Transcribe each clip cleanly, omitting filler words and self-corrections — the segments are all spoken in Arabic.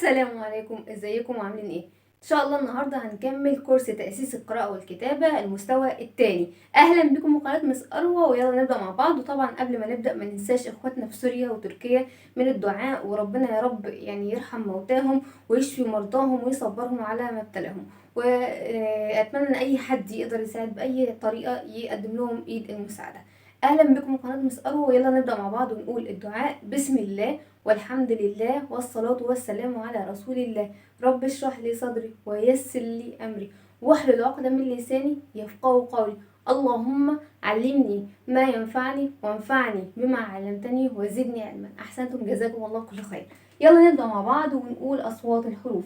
السلام عليكم، ازيكم وعاملين ايه؟ ان شاء الله النهارده هنكمل كورس تأسيس القراءة والكتابة المستوى الثاني. اهلا بكم قناة مس اروى، ويلا نبدأ مع بعض. وطبعا قبل ما نبدأ ما ننساش اخواتنا في سوريا وتركيا من الدعاء، وربنا يا رب يعني يرحم موتاهم ويشفي مرضاهم ويصبرهم على ما ابتلاهم. واتمنى ان اي حد يقدر يساعد باي طريقة يقدم لهم ايد المساعدة. اهلا بكم قناة مس اروى، ويلا نبدأ مع بعض ونقول الدعاء. بسم الله والحمد لله والصلاة والسلام على رسول الله. رب اشرح لي صدري ويسر لي أمري واحلل عقدة من لساني يفقهوا قولي. اللهم علمني ما ينفعني وانفعني بما علمتني وزدني علما. أحسنتم، جزاكم الله كل خير. يلا نبدأ مع بعض ونقول أصوات الحروف.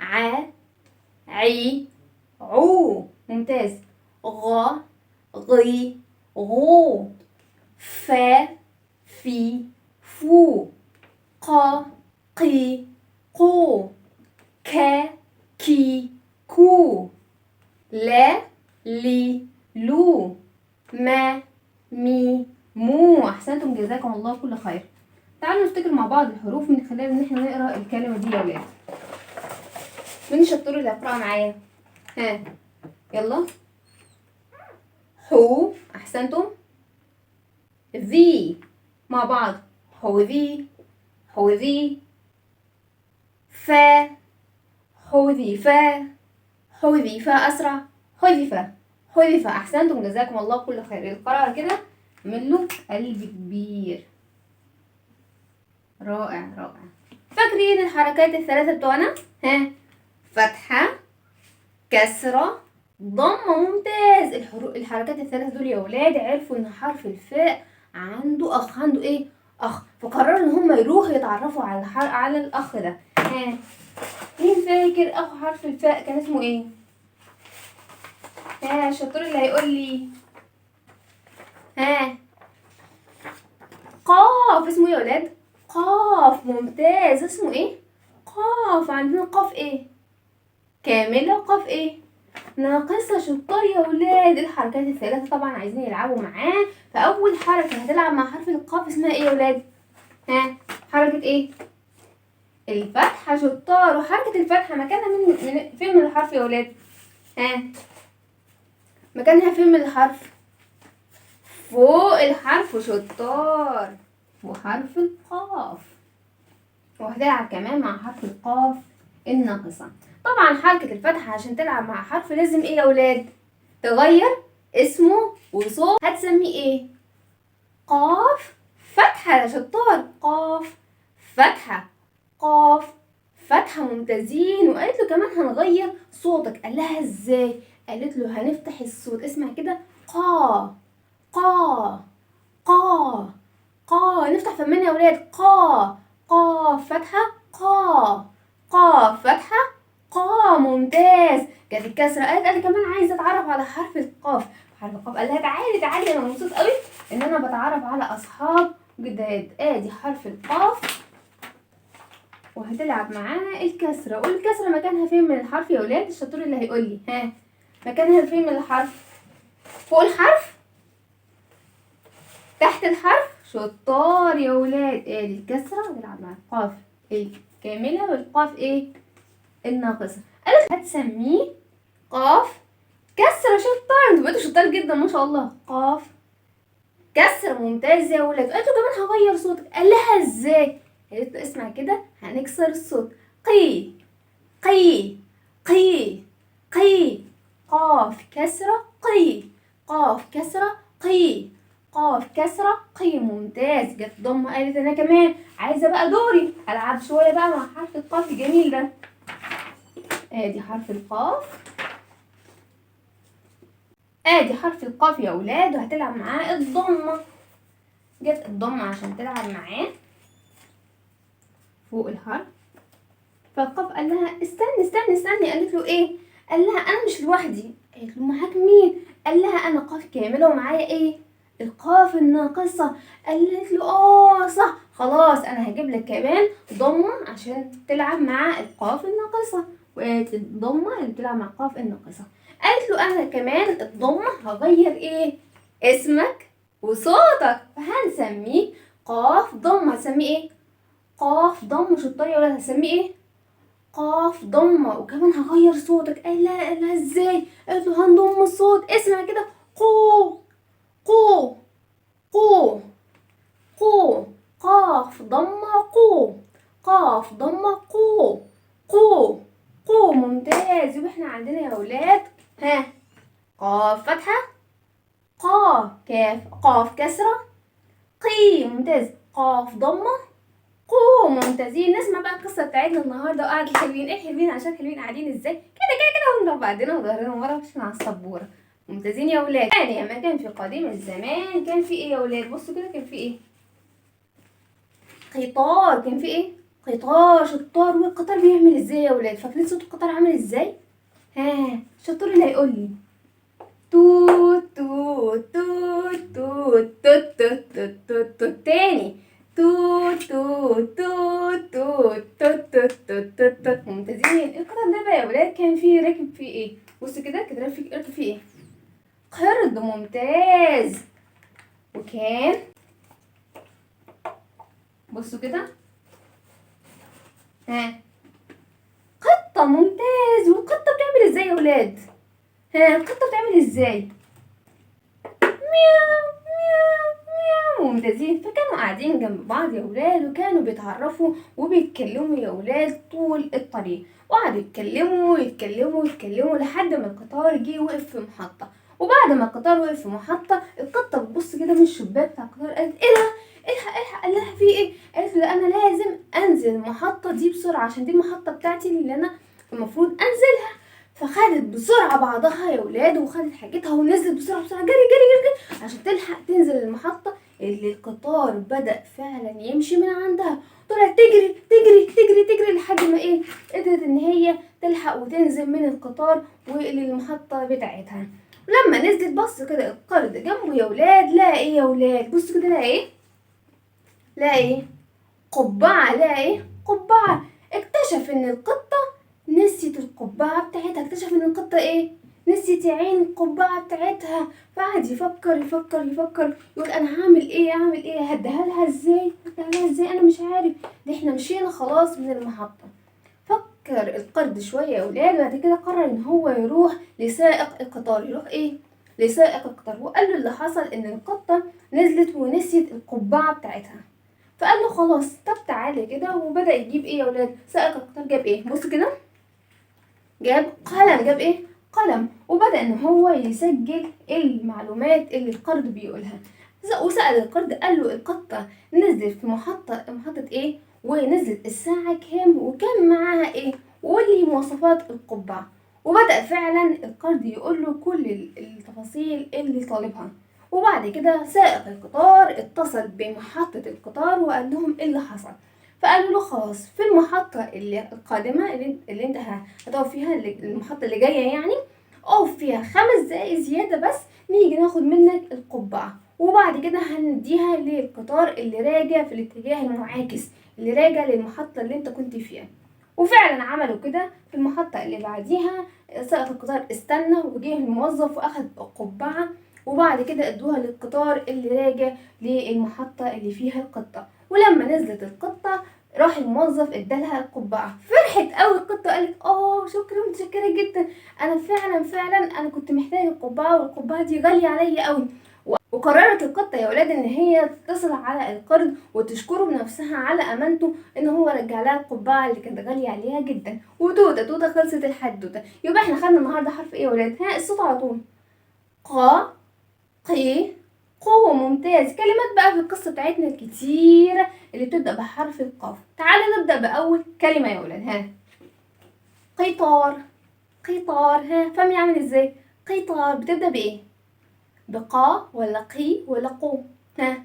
ع، عي، عو. ممتاز. غ، غي، غو. ف، في، فو. ق، قي، قو. ك، كي، كو. لا، لي، لو. ما، مي، مو. احسنتم، جزاكم الله كل خير. تعالوا نفتكر مع بعض الحروف من خلال ان احنا نقرا الكلمه دي يا ولاد. مين الشطور اللي هيقراها معايا؟ يلا. حو. احسنتم. ذي مع بعض. حوذي، حوذي. فا، حذيفا، حذيفا. أسرع. حذف، حذف. أحسنتم، جزاكم الله كل خير. القراءة كده منه قلب كبير. رائع رائع. فاكرين الحركات الثلاثة بتوعنا؟ فتحة، كسرة، ضمة. ممتاز. الحركات الثلاثة دول يا ولاد عرفوا ان حرف الفاء عنده اخ. عنده ايه؟ اخ. فقرروا ان هم يروحوا يتعرفوا على الاخ ده. مين فاكر اخو حرف الفاء كان اسمه ايه؟ الشطور اللي هيقول لي. قاف. اسمه ايه يا ولاد؟ قاف. ممتاز. اسمه ايه؟ قاف. عندنا قاف ايه؟ كاملة. قاف ايه؟ ناقصة. شطار يا ولاد. الحركات الثلاثة طبعا عايزين يلعبوا معاه. فأول حركة هتلعب مع حرف القاف اسمها ايه يا ولاد؟ حركة ايه؟ الفتحة. شطار. وحركة الفتحة مكانها فين من الحرف يا ولاد؟ مكانها فين من الحرف؟ فوق الحرف. شطار. وحرف القاف. وهتلعب كمان مع حرف القاف الناقصة. طبعا حركة الفتحة عشان تلعب مع حرف لازم ايه يا ولاد؟ تغير اسمه وصوت. هتسميه ايه؟ قاف فتحة. يا شطار. قاف فتحة. قاف فتحة. ممتازين. وقالت له كمان هنغير صوتك. قال لها ازاي؟ قالت له هنفتح الصوت. اسمع كده. قا، قا، قا، قا. نفتح فمنا يا ولاد. قا، قا فتحة. قا، قا فتحة. قا. ممتاز. جت الكسرة. قالت كمان عايزة اتعرف على حرف القاف. حرف القاف. قال لها تعالي تعالي، انا مبسوط قوي ان انا بتعرف على اصحاب جداد. ادي حرف القاف. وهتلعب معانا الكسرة. والكسرة مكانها فين من الحرف يا ولاد؟ الشطور اللي هيقول لي. مكانها فين من الحرف؟ فوق الحرف؟ تحت الحرف؟ شطار يا ولاد. ادي الكسرة. نلعب مع القاف الكاملة والقاف ايه؟ الناقصة. قالت هتسميه قاف كسرة. شطار. انتوا بقيتوا شطار جدا ما شاء الله. قاف كسرة. ممتاز يا ولاد. قالت له كمان هغير صوتك. قال لها ازاي؟ قالت له اسمع كده هنكسر الصوت. قي، قي، قي، قي. قاف كسرة قي. قاف كسرة قي. قاف كسرة قي. ممتاز. جت ضمة. قالت انا كمان عايزة بقى دوري العب شوية بقى مع حرف القاف الجميل ده. ادي حرف القاف. ادي حرف القاف يا ولاد. وهتلعب معاه الضمة. جت الضمة عشان تلعب معاه فوق الحرف. فالقاف قال لها استني استني استني. قالت له ايه؟ قال لها انا مش لوحدي. قالت له معاك مين؟ قال لها انا قاف كامله ومعايا ايه؟ القاف الناقصه. قالت له صح. خلاص انا هجيب لك كمان ضمه عشان تلعب مع القاف الناقصه. وقالت الضمه اللي بتلعب مع القاف الناقصه. قالت له انا كمان الضمه هغير ايه؟ اسمك وصوتك. فهنسميه قاف ضمه. هنسميه ايه؟ قاف ضم شطار يا ولاد، هسميه ايه؟ قاف ضمة. وكمان هغير صوتك. قال لا ازاي؟ قالت له هنضم الصوت. اسمع كده، قو قو قو قو. قاف ضمة قو، قاف ضمة قو قو قو. ممتاز. يبقى احنا عندنا يا ولاد ها قاف فتحة، قاف كاف، قاف كسرة، قي. ممتاز. قاف ضمة قو. ممتازين. نسمع بقى القصة بتاعتنا النهاردة. وقعد الحلوين. ايه الحلوين؟ عشان الحلوين قاعدين ازاي كده ونضرب بعضنا وظهرنا ورا ماشيين على السبورة. ممتازين يا ولاد. يعني لما كان في قديم الزمان كان في ايه يا ولاد؟ بصوا كده، كان في ايه؟ قطار. كان في ايه؟ قطار شطار. والقطار بيعمل ازاي يا ولاد؟ فاكرين صوت القطار عامل ازاي؟ ها شطور اللي هيقول لي. توت توت توت توت توت توت توت توت توت. تاني. توت توت توت توت توت توت توت توت توت. ممتازين. القطار ده بقى يا ولاد كان فيه راكب فيه ايه؟ بص كده كده راكب فيه ايه؟ قرد. ممتاز. وكان بصوا كده ها قطة. ممتاز. والقطة بتعمل ازاي يا ولاد؟ ها القطة بتعمل ازاي؟ مياو مياو مياو. ممتازين. فكانوا قاعدين جنب بعض يا ولاد، وكانوا بيتعرفوا وبيتكلموا يا ولاد طول الطريق. وقعدوا يتكلموا لحد ما القطار جه وقف في محطة. وبعد ما القطار وقف في محطة، القطة بتبص كده من الشباك بتاع القطار. قالت ايه ده؟ الحق. قال لها في ايه؟ قالت له انا لازم انزل المحطة دي بسرعة عشان دي المحطة بتاعتي اللي انا المفروض انزلها. فخدت بسرعة بعضها يا ولاد، وخدت حاجتها ونزلت بسرعة جري عشان تلحق تنزل المحطة اللي القطار بدأ فعلا يمشي من عندها. طلعت تجري لحد ما ايه؟ قدرت ان هي تلحق وتنزل من القطار وللمحطة بتاعتها. لما نزلت بص كده القرد جنبه يا ولاد. لا ايه يا ولاد؟ بص كده. لا ايه؟ لا ايه؟ قبعة. لا ايه؟ قبعة. اكتشف ان القطة نسيت القبعة بتاعتها. اكتشف ان القطة ايه؟ نسيت يا عين القبعة بتاعتها. فقعد يفكر يقول انا اعمل ايه؟ هديها لها ازاي؟ انا مش عارف. دي احنا مشينا خلاص من المحطة. فكر القرد شوية يا ولاد، وبعد كده قرر ان هو يروح لسائق القطار. يروح ايه؟ لسائق القطار. وقال له اللي حصل ان القطة نزلت ونسيت القبعة بتاعتها. فقال له خلاص طب تعالى كده. وبدأ يجيب ايه يا ولاد؟ سائق القطار جاب ايه؟ بص كده. جاب قلم. جاب ايه؟ قلم. وبدأ ان هو يسجل المعلومات اللي القرد بيقولها. وسأل القرد قال له القطة نزلت في محطة ايه؟ ونزلت الساعة كام؟ وكان معاها ايه؟ وقول لي مواصفات القبعة. وبدأ فعلا القرد يقول له كل التفاصيل اللي طالبها. وبعد كده سائق القطار اتصل بمحطة القطار وقال لهم ايه اللي حصل. فقالوا له خلاص في المحطة القادمة اللي انت هتقف فيها، المحطة اللي جاية يعني، اقف فيها 5 دقايق زيادة بس نيجي ناخد منك القبعة. وبعد كده هنديها للقطار اللي راجع في الاتجاه المعاكس، اللي راجع للمحطة اللي انت كنت فيها. وفعلا عملوا كده. في المحطة اللي بعديها سائق القطار استنى وجه الموظف واخد القبعة. وبعد كده ادوها للقطار اللي راجع للمحطة اللي فيها القطة. ولما نزلت القطة راح الموظف ادالها القبعة. فرحت قوي القطة، قالت شكرا متشكرة جدا. انا فعلا انا كنت محتاجة القبعة، والقبعة دي غالية عليا قوي. وقررت القطة يا ولاد ان هي تتصل على القرد وتشكره بنفسها على امانته ان هو رجع لها القبعة اللي كانت غالية عليها جدا. وتوتة خلصت الحدوتة. يبقى احنا خدنا النهارده حرف ايه يا ولاد؟ ها الصوت على طول. قا قي قوة. ممتاز. كلمات بقى في القصة بتاعتنا الكتيرة اللي بتبدأ بحرف القاف. تعالوا نبدأ بأول كلمة يا ولاد. ها قطار. ها فمي عامل ازاي؟ قطار بتبدأ بإيه؟ بقا ولا قي ولا قو؟ ها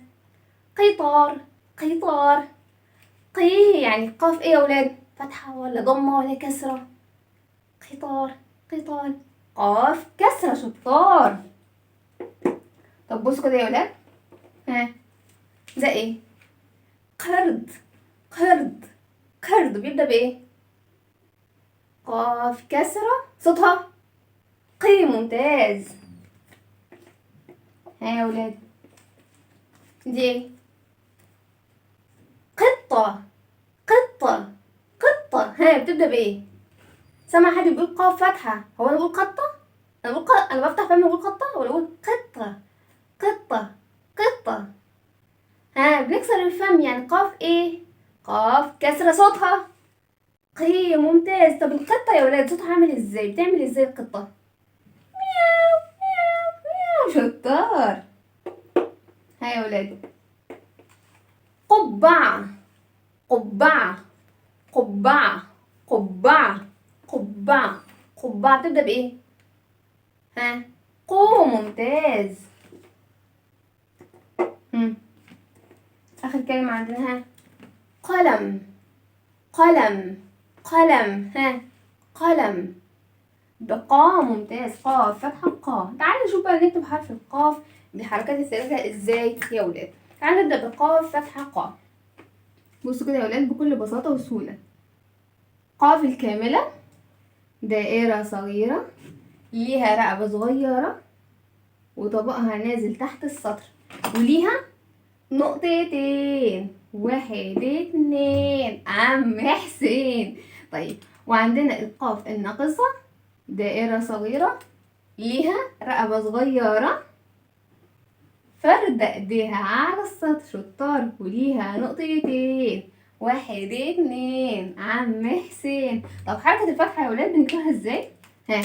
قطار. قي يعني القاف ايه يا ولاد؟ فتحة ولا ضمة ولا كسرة؟ قطار. قاف كسرة. شطار. طب بصوا كده يا ولاد. ها ده ايه؟ قرد. بيبدأ بايه؟ قاف كسرة صوتها قي. ممتاز. ها يا ولاد دي ايه؟ قطة. قطة. قطة. ها بتبدأ بإيه؟ سامع حد بيقول قاف فتحة، هو أنا بقول قطة؟ أنا بفتح فمي بقول قطة ولا بقول قطة؟ قطة. قطة. ها بنكسر الفم، يعني قاف إيه؟ قاف كسر صوتها قي. ممتاز. طب القطة يا ولاد صوتها عامل إزاي؟ بتعمل إزاي القطة؟ مياو مياو مياو. شطار. ها يا ولاد، قبعة. قبعة. قبعة. قبعة. قبعة. قبعة بتبدأ بإيه؟ ها قو. ممتاز. آخر كلمة عندنا ها قلم. قلم. قلم. ها قلم بقا. ممتاز. قاف فتحة قا. تعالوا نشوف بقى نكتب حرف القاف بالحركات الثلاثة ازاي يا ولاد. تعالوا نبدأ بقاف فتحة قا. بصوا كده يا ولاد بكل بساطة وسهولة. قاف الكاملة دائرة صغيرة ليها رقبة صغيرة وطبقها نازل تحت السطر وليها نقطتين. 1 2 عم حسين. طيب وعندنا القاف الناقصة دائرة صغيرة ليها رقبة صغيرة فردة ايديها على السطر. شطار. وليها نقطتين. 1 2 عم حسين. طب حركة الفتحة يا ولاد بنكتبها ازاي؟ ها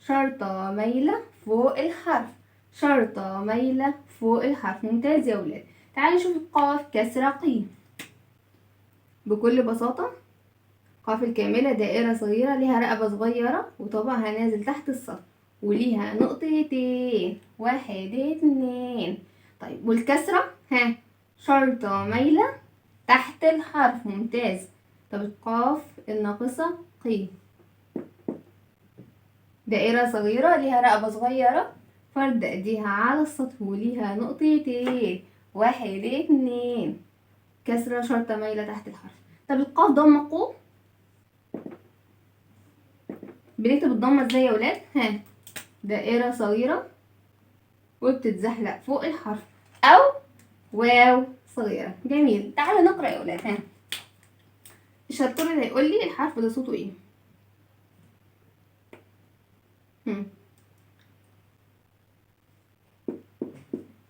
شرطة مايلة فوق الحرف. شرطة مايلة فوق الحرف. ممتاز يا ولاد. تعالوا نشوف القاف كسرة قي. بكل بساطة قاف الكاملة دائرة صغيرة ليها رقبة صغيرة وطبقها نازل تحت السطر وليها نقطتين. 1 2. طيب والكسرة ها شرطة مايلة تحت الحرف. ممتاز. طب القاف الناقصة قي دائرة صغيرة ليها رقبة صغيرة فرد ايديها على السطر وليها نقطتين. 1 2 كسرة شرطة مايلة تحت الحرف. طب القاف ضمة قو. بنكتب الضمة ازاي يا ولاد؟ ها دائرة صغيرة وبتتزحلق فوق الحرف أو واو صغيرة. جميل. تعالوا نقرأ يا ولاد. ها الشطور اللي هيقول لي الحرف ده صوته ايه؟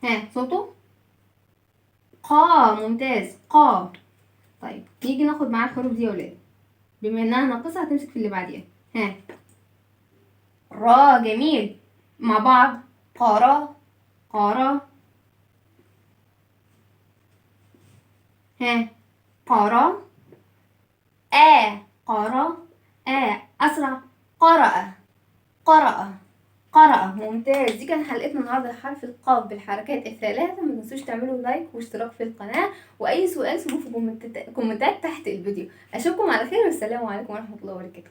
ها صوته قا. ممتاز. قا. طيب نيجي ناخد معاه الحروف دي يا ولاد. بما انها ناقصة هتمسك في اللي بعديها. ها را. جميل. مع بعض قارا. قارا. ها قارا. قارا. أسرع. قرأ. قرأ. قرأ. ممتاز. دي كانت حلقتنا النهارده حرف القاف بالحركات الثلاثة. ما تنسوش تعملوا لايك واشتراك في القناة وأي سؤال سيبوه في كومنتات تحت الفيديو. أشوفكم على خير والسلام عليكم ورحمة الله وبركاته.